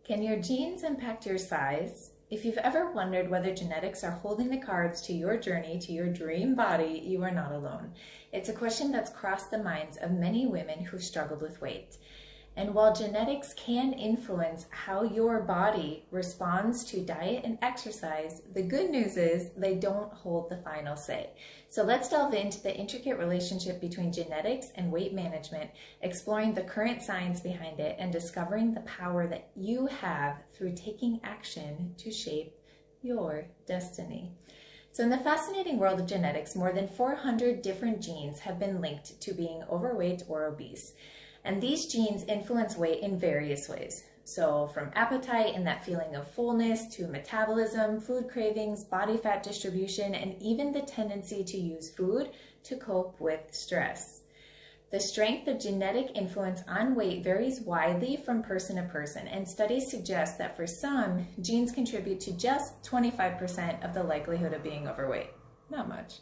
Can your genes impact your size? If you've ever wondered whether genetics are holding the cards to your journey to your dream body, you are not alone. It's a question that's crossed the minds of many women who've struggled with weight. And while genetics can influence how your body responds to diet and exercise, the good news is they don't hold the final say. So let's delve into the intricate relationship between genetics and weight management, exploring the current science behind it and discovering the power that you have through taking action to shape your destiny. So in the fascinating world of genetics, more than 400 different genes have been linked to being overweight or obese. And these genes influence weight in various ways. So from appetite and that feeling of fullness to metabolism, food cravings, body fat distribution, and even the tendency to use food to cope with stress. The strength of genetic influence on weight varies widely from person to person, and studies suggest that for some, genes contribute to just 25% of the likelihood of being overweight. Not much.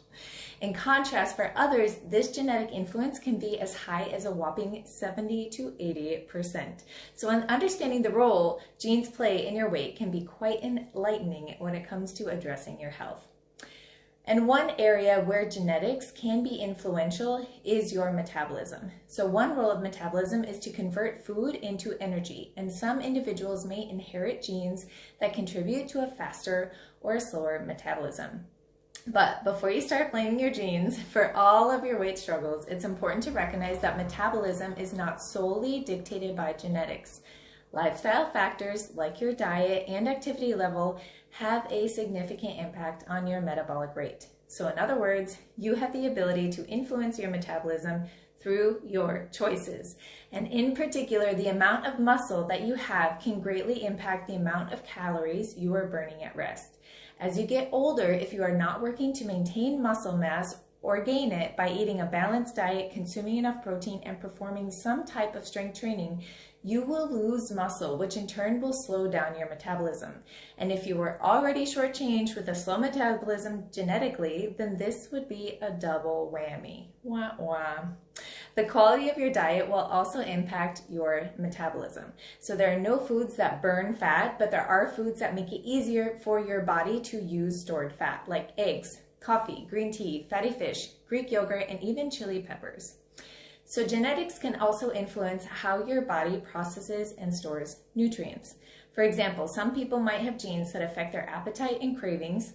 In contrast, for others, this genetic influence can be as high as a whopping 70 to 80%. So in understanding the role genes play in your weight can be quite enlightening when it comes to addressing your health. And one area where genetics can be influential is your metabolism. So one role of metabolism is to convert food into energy, and some individuals may inherit genes that contribute to a faster or a slower metabolism. But before you start blaming your genes for all of your weight struggles, it's important to recognize that metabolism is not solely dictated by genetics. Lifestyle factors like your diet and activity level have a significant impact on your metabolic rate. So in other words, you have the ability to influence your metabolism through your choices. And in particular, the amount of muscle that you have can greatly impact the amount of calories you are burning at rest. As you get older, if you are not working to maintain muscle mass or gain it by eating a balanced diet, consuming enough protein, and performing some type of strength training, you will lose muscle, which in turn will slow down your metabolism. And if you were already shortchanged with a slow metabolism genetically, then this would be a double whammy. Wah, wah. The quality of your diet will also impact your metabolism. So there are no foods that burn fat, but there are foods that make it easier for your body to use stored fat, like eggs, coffee, green tea, fatty fish, Greek yogurt, and even chili peppers. So genetics can also influence how your body processes and stores nutrients. For example, some people might have genes that affect their appetite and cravings,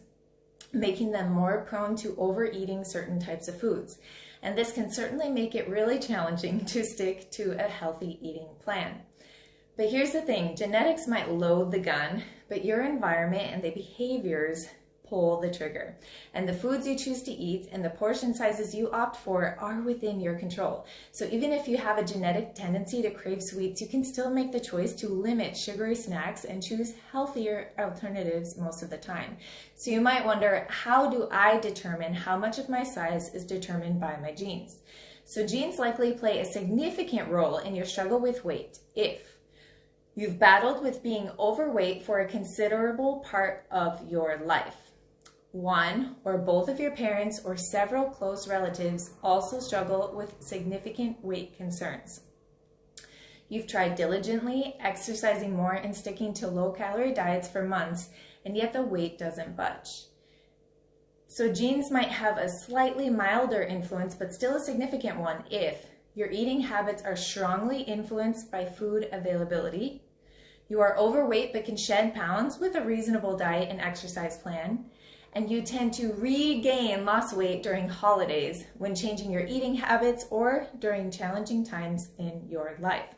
making them more prone to overeating certain types of foods. And this can certainly make it really challenging to stick to a healthy eating plan. But here's the thing, genetics might load the gun, but your environment and the behaviors pull the trigger. And the foods you choose to eat and the portion sizes you opt for are within your control. So even if you have a genetic tendency to crave sweets, you can still make the choice to limit sugary snacks and choose healthier alternatives most of the time. So you might wonder, how do I determine how much of my size is determined by my genes? So genes likely play a significant role in your struggle with weight if you've battled with being overweight for a considerable part of your life. One or both of your parents or several close relatives also struggle with significant weight concerns. You've tried diligently, exercising more and sticking to low-calorie diets for months, and yet the weight doesn't budge. So genes might have a slightly milder influence, but still a significant one if your eating habits are strongly influenced by food availability, you are overweight but can shed pounds with a reasonable diet and exercise plan, and you tend to regain lost weight during holidays when changing your eating habits or during challenging times in your life.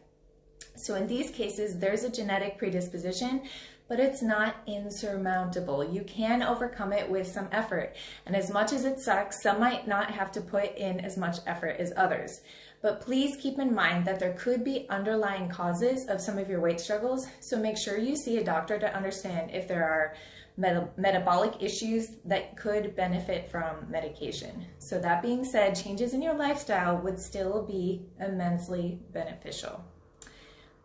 So in these cases, there's a genetic predisposition, but it's not insurmountable. You can overcome it with some effort. And as much as it sucks, some might not have to put in as much effort as others. But please keep in mind that there could be underlying causes of some of your weight struggles, so make sure you see a doctor to understand if there are metabolic issues that could benefit from medication. So that being said, changes in your lifestyle would still be immensely beneficial.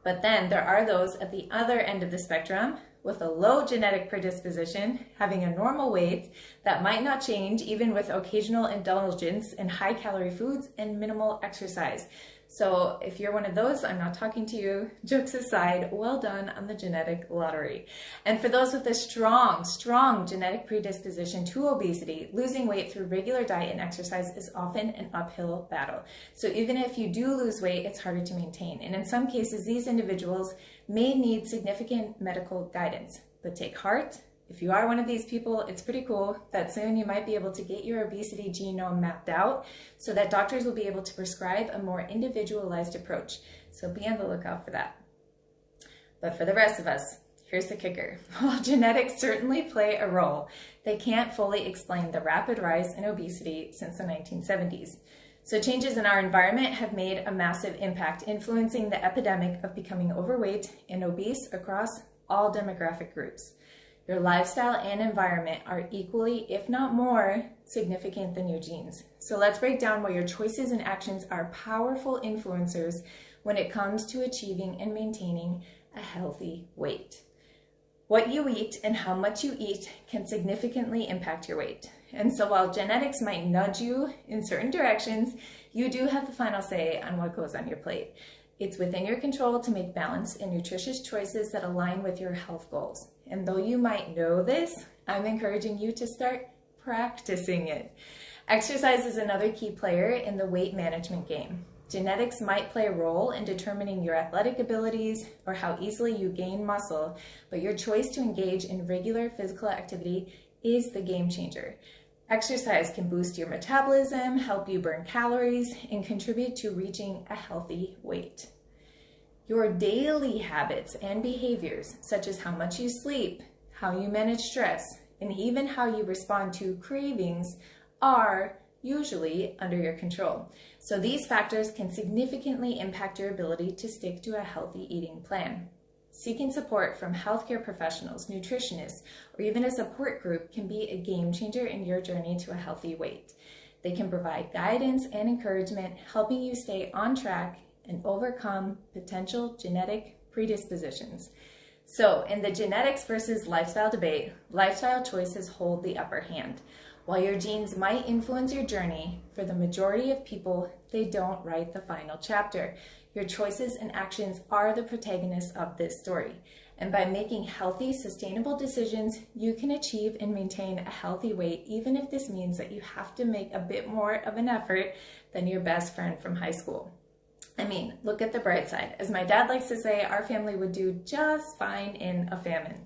But then there are those at the other end of the spectrum with a low genetic predisposition, having a normal weight that might not change even with occasional indulgence in high-calorie foods and minimal exercise. So if you're one of those, I'm not talking to you. Jokes aside, well done on the genetic lottery. And for those with a strong genetic predisposition to obesity, losing weight through regular diet and exercise is often an uphill battle. So even if you do lose weight, it's harder to maintain. And in some cases, these individuals may need significant medical guidance. But take heart. If you are one of these people, it's pretty cool that soon you might be able to get your obesity genome mapped out so that doctors will be able to prescribe a more individualized approach. So be on the lookout for that. But for the rest of us, here's the kicker. While genetics certainly play a role, they can't fully explain the rapid rise in obesity since the 1970s. So changes in our environment have made a massive impact, influencing the epidemic of becoming overweight and obese across all demographic groups. Your lifestyle and environment are equally, if not more, significant than your genes. So let's break down why your choices and actions are powerful influencers when it comes to achieving and maintaining a healthy weight. What you eat and how much you eat can significantly impact your weight. And so while genetics might nudge you in certain directions, you do have the final say on what goes on your plate. It's within your control to make balanced and nutritious choices that align with your health goals. And though you might know this, I'm encouraging you to start practicing it. Exercise is another key player in the weight management game. Genetics might play a role in determining your athletic abilities or how easily you gain muscle, but your choice to engage in regular physical activity is the game changer. Exercise can boost your metabolism, help you burn calories, and contribute to reaching a healthy weight. Your daily habits and behaviors, such as how much you sleep, how you manage stress, and even how you respond to cravings, are usually under your control. So these factors can significantly impact your ability to stick to a healthy eating plan. Seeking support from healthcare professionals, nutritionists, or even a support group can be a game changer in your journey to a healthy weight. They can provide guidance and encouragement, helping you stay on track and overcome potential genetic predispositions. So in the genetics versus lifestyle debate, lifestyle choices hold the upper hand. While your genes might influence your journey, for the majority of people, they don't write the final chapter. Your choices and actions are the protagonists of this story. And by making healthy, sustainable decisions, you can achieve and maintain a healthy weight, even if this means that you have to make a bit more of an effort than your best friend from high school. I mean, look at the bright side. As my dad likes to say, our family would do just fine in a famine.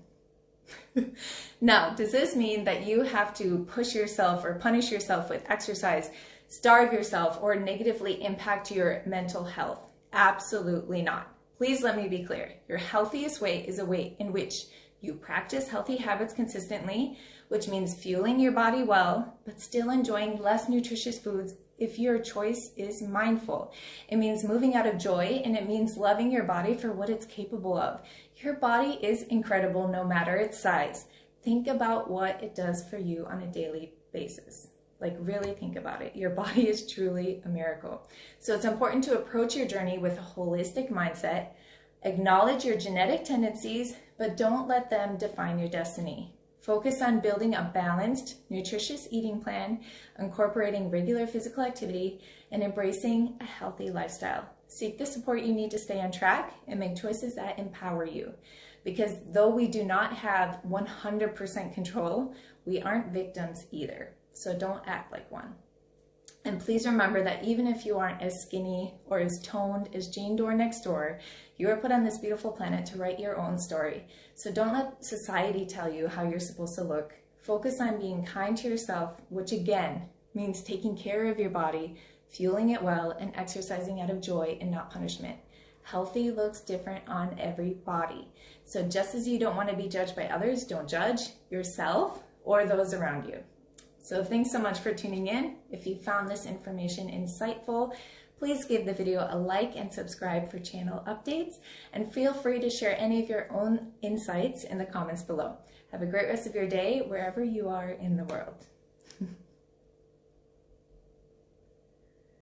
Now, does this mean that you have to push yourself or punish yourself with exercise, starve yourself, or negatively impact your mental health? Absolutely not. Please let me be clear. Your healthiest weight is a weight in which you practice healthy habits consistently, which means fueling your body well, but still enjoying less nutritious foods if your choice is mindful. It means moving out of joy, and it means loving your body for what it's capable of. Your body is incredible no matter its size. Think about what it does for you on a daily basis. Like, really think about it. Your body is truly a miracle. So it's important to approach your journey with a holistic mindset. Acknowledge your genetic tendencies, but don't let them define your destiny. Focus on building a balanced, nutritious eating plan, incorporating regular physical activity, and embracing a healthy lifestyle. Seek the support you need to stay on track and make choices that empower you. Because though we do not have 100% control, we aren't victims either. So don't act like one. And please remember that even if you aren't as skinny or as toned as Jane Doerr next door, you are put on this beautiful planet to write your own story. So don't let society tell you how you're supposed to look. Focus on being kind to yourself, which again means taking care of your body, fueling it well, and exercising out of joy and not punishment. Healthy looks different on every body. So just as you don't want to be judged by others, don't judge yourself or those around you. So thanks so much for tuning in. If you found this information insightful, please give the video a like and subscribe for channel updates, and feel free to share any of your own insights in the comments below. Have a great rest of your day wherever you are in the world.